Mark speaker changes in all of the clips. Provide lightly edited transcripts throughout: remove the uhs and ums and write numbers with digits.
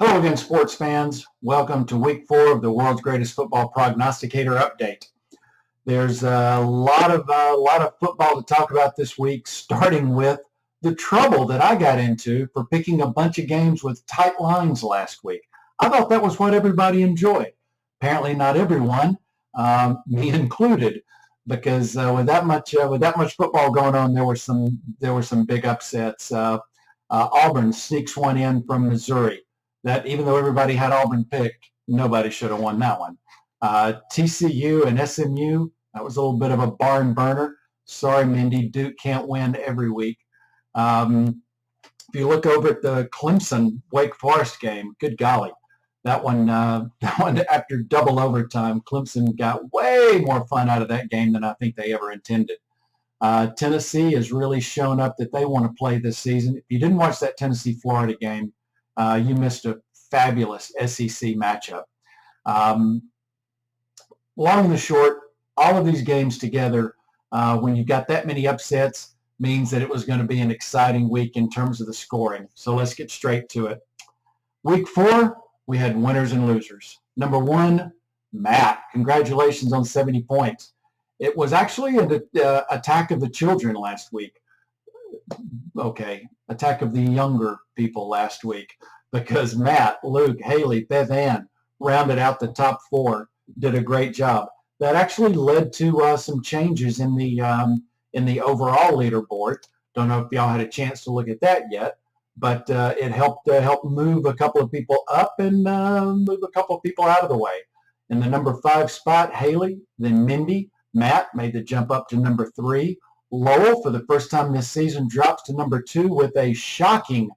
Speaker 1: Hello again, sports fans. Welcome to week 4 of the world's greatest football prognosticator update. There's a lot of football to talk about this week, starting with the trouble that I got into for picking a bunch of games with tight lines last week. I thought that was what everybody enjoyed. Apparently, not everyone, me included, because with that much football going on, there were some big upsets. Auburn sneaks one in from Missouri. That even though everybody had Auburn picked, nobody should have won that one. TCU and SMU, that was a little bit of a barn burner. Sorry, Mindy, Duke can't win every week. If you look over at the Clemson Wake Forest game, good golly, that one after double overtime, Clemson got way more fun out of that game than I think they ever intended. Tennessee has really shown up that they want to play this season. If you didn't watch that Tennessee-Florida game, you missed a fabulous SEC matchup. Long and the short, all of these games together, when you've got that many upsets, means that it was going to be an exciting week in terms of the scoring. So let's get straight to it. Week 4, we had winners and losers. Number 1, Matt. Congratulations on 70 points. It was actually an attack of the children last week. Okay, attack of the younger people last week, because Matt, Luke, Haley, Beth Ann rounded out the top 4, did a great job. That actually led to some changes in the overall leaderboard. Don't know if y'all had a chance to look at that yet, but it helped move a couple of people up and move a couple of people out of the way. In the number 5 spot, Haley, then Mindy, Matt made the jump up to number 3. Lowell, for the first time this season, drops to number 2 with a shocking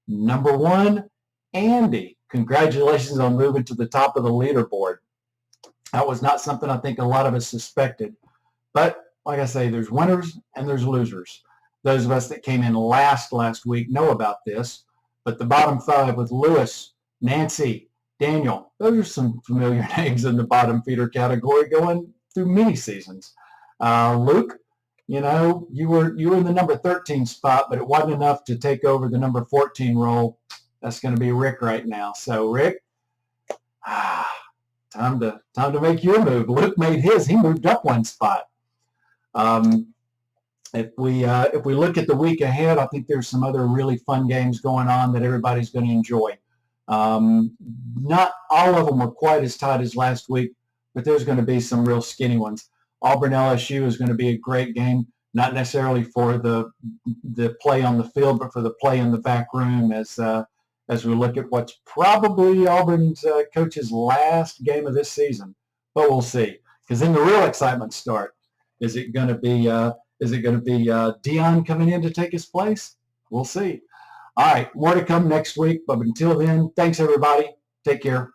Speaker 1: number 1. Andy, congratulations on moving to the top of the leaderboard. That was not something I think a lot of us suspected. But like I say, there's winners and there's losers. Those of us that came in last week know about this. But the bottom 5 with Lewis, Nancy, Daniel, those are some familiar names in the bottom feeder category going through many seasons. Luke, you were in the number 13 spot, but it wasn't enough to take over the number 14 role. That's going to be Rick right now. So Rick, time to make your move. Luke made his. He moved up 1 spot. If we look at the week ahead, I think there's some other really fun games going on that everybody's going to enjoy. Not all of them were quite as tight as last week, but there's going to be some real skinny ones. Auburn LSU is going to be a great game, not necessarily for the play on the field, but for the play in the back room as we look at what's probably Auburn's coach's last game of this season. But we'll see, because then the real excitement starts. Is it going to be Dion coming in to take his place? We'll see. All right, more to come next week. But until then, thanks everybody. Take care.